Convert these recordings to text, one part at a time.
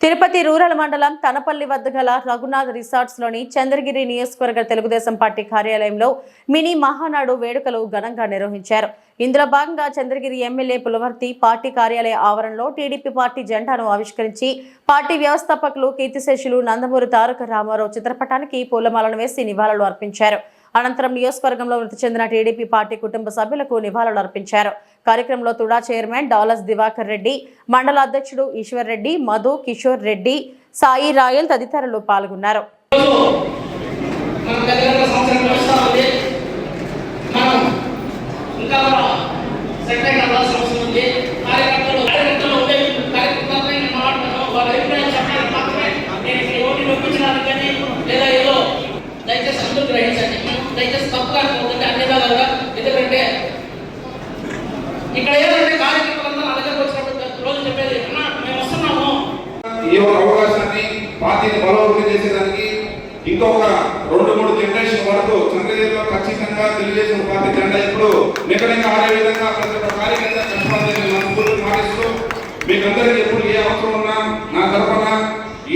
Tirupati rural మండలం తనపల్లి వద్ద గల రఘునాథ్ రిసార్ట్స్ లోని చంద్రగిరి నియోజకవర్గ తెలుగుదేశం పార్టీ కార్యాలయంలో మినీ మహానాడు వేడుకలు ఘనంగా నిర్వహించారు. ఇందులో భాగంగా చంద్రగిరి ఎమ్మెల్యే పులవర్తి పార్టీ కార్యాలయ ఆవరణలో టీడీపీ పార్టీ జెండాను ఆవిష్కరించి పార్టీ వ్యవస్థాపకులు కీర్తిశేషులు నందమూరి తారక రామారావు చిత్రపటానికి పూలమాలను వేసి నివాళులు అర్పించారు. అనంతరం నియోజకవర్గంలో మృతి చెందిన టీడీపీ పార్టీ కుటుంబ సభ్యులకు నివాళులు అర్పించారు. కార్యక్రమంలో తుడా చైర్మన్ డాలస్ దివాకర్ రెడ్డి, మండల అధ్యక్షుడు ఈశ్వర్ రెడ్డి, మధు, కిషోర్ రెడ్డి, సాయి రాయల్ తదితరులు పాల్గొన్నారు. దయచేసి అందరూ గ్రహించండి. దయచేసి తప్పుగా అనుకోవద్దంటే అన్ని విధాలుగా. ఎందుకంటే ఇక్కడ ఏదంటే కార్యక్రమాలంతా నా దగ్గరకు వచ్చినప్పుడు రోజు చెప్పేది మేము వస్తున్నాము. ఈ యొక్క అవకాశాన్ని పార్టీని బలోపేతం చేసేదానికి ఇంకొక 2-3 జనరేషన్ వరకు చంద్రగిరిలో ఖచ్చితంగా తెలుగుదేశం పార్టీ జెండా ఇప్పుడు నికరంగా ఆడే విధంగా ప్రతి ఒక్క కార్యకర్త కష్టపడాలని మనస్ఫూర్తి మాటిస్తూ మీకందరికీ ఎప్పుడు ఏ అవసరం ఉన్నా నా తరఫున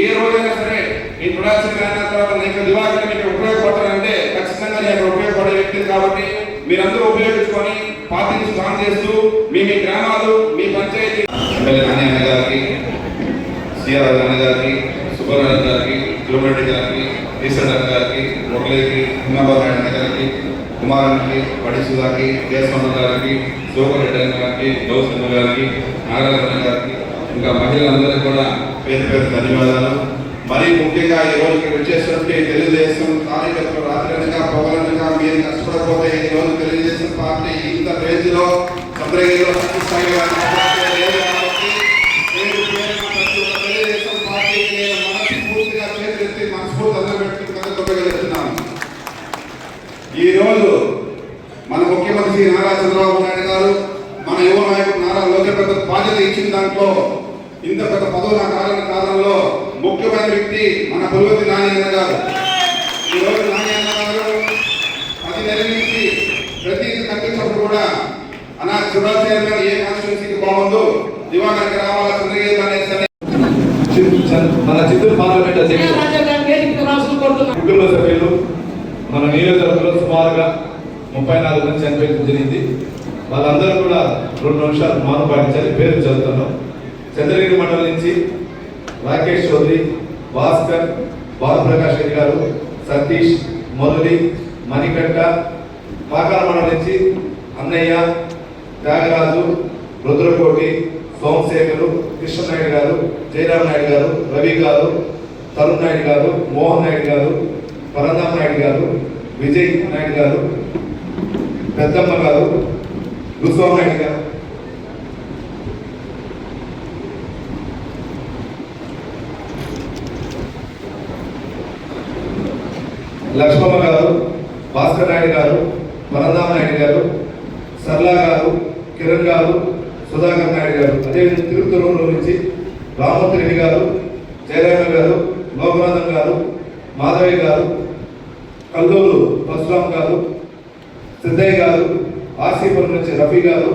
ఏ రోజైనా సరే ఈ తుడాసి అయిన తర్వాత నీకు దివాకర్ మీకు ఉపయోగపడతానంటే ఖచ్చితంగా నేను ఉపయోగపడే వ్యక్తి కాబట్టి మీరందరూ ఉపయోగించుకొని పార్టీని స్ట్రాంగ్ చేస్తూ మీ గ్రామాలు మీ పంచాయతీ ఎమ్మెల్యే నాని గారికి, సిఆర్ అన్న గారికి, సుబ్బారావు గారికి, కిలోమీటర్ గారికి, ఈశ్వర్ గారికి, మురళికి, హిమాబాద్ నాయుడు గారికి, కుమారానికి, పడిసుగారికి, దేశమంత గారికి, సోకర్ రెడ్డి గారికి, గౌసన్న గారికి, నాగరాజన్న గారికి, ఇంకా మహిళలందరికీ కూడా పేరు పేరు ధన్యవాదాలు. మరీ ముఖ్యంగా ఈ రోజుకి వచ్చేసరికి తెలుగుదేశం కార్యకర్తలు రాత్రనగా పొగలనగా మీరు కష్టపడకపోతే ఈ రోజు తెలుగుదేశం పార్టీ ఇంత రేంజ్ లో చంద్రగిరిలో స్థాయిగా తెలుగుదేశం పార్టీకి నేను మనస్ఫూర్తిగా చేతులెత్తి మనస్ఫూర్తి అందరూ పెట్టుకుని చెప్తున్నాను. ఈ రోజు మన ముఖ్యమంత్రి నారా చంద్రబాబు నాయుడు గారు మన యువ నాయకుడు నారా లోకేష్ బాధ్యత ఇచ్చిన దాంట్లో ఇంత పెద్ద పదవుల కాలంలో ముఖ్యమైన వ్యక్తి మన పులవర్తి నాని అన్న గారు. ఈరోజు నాని అన్న గారు 10 నెలల నుంచి ప్రతి కట్టించినప్పుడు కూడా అన్న తుడా చైర్మన్ ఏ కాన్స్టిట్యూన్సీకి బాగుందో దివాకర్కి రావాలా చంద్రగిరి అనేసి మన చిత్తూరు పార్లమెంట్ కుటుంబ సభ్యులు మన నియోజకవర్గంలో సుమారుగా 34 మంది చనిపోయింది జరిగింది. వాళ్ళందరూ కూడా 2 నిమిషాలు మౌనం పాటించాలి. పేరు చదువుతున్నాం. చంద్రగిరి మండలం నుంచి రాకేష్ చౌదరి, భాస్కర్, భానుప్రకాష్ రెడ్డి గారు, సతీష్, మురళి, మణికంఠ. పాకాల మండలం నుంచి అన్నయ్య, త్యాగరాజు, రుద్రకోటి, సోమశేఖరు, కృష్ణనాయుడు గారు, జయరామ్ నాయుడు గారు, రవి గారు, తరుణ్ నాయుడు గారు, మోహన్ నాయుడు గారు, పరంధామ్ నాయుడు గారు, విజయ్ నాయుడు గారు, పెద్దమ్మ గారు, గుస్వామి నాయుడు గారు, లక్ష్మమ్మ గారు, భాస్కర్ నాయుడు గారు, పరంధామ్ నాయుడు గారు, సర్లా గారు, కిరణ్ గారు, సుధాకర్ నాయుడు గారు, అదేవిధంగా తిరుపతి నుంచి రామూర్తి రెడ్డి గారు, జయరామ గారు, లోకనాథం గారు, మాధవి గారు, కల్లూరు పరశురామ్ గారు, సిద్ధయ్య గారు, ఆర్సీపురం నుంచి రఫీ గారు,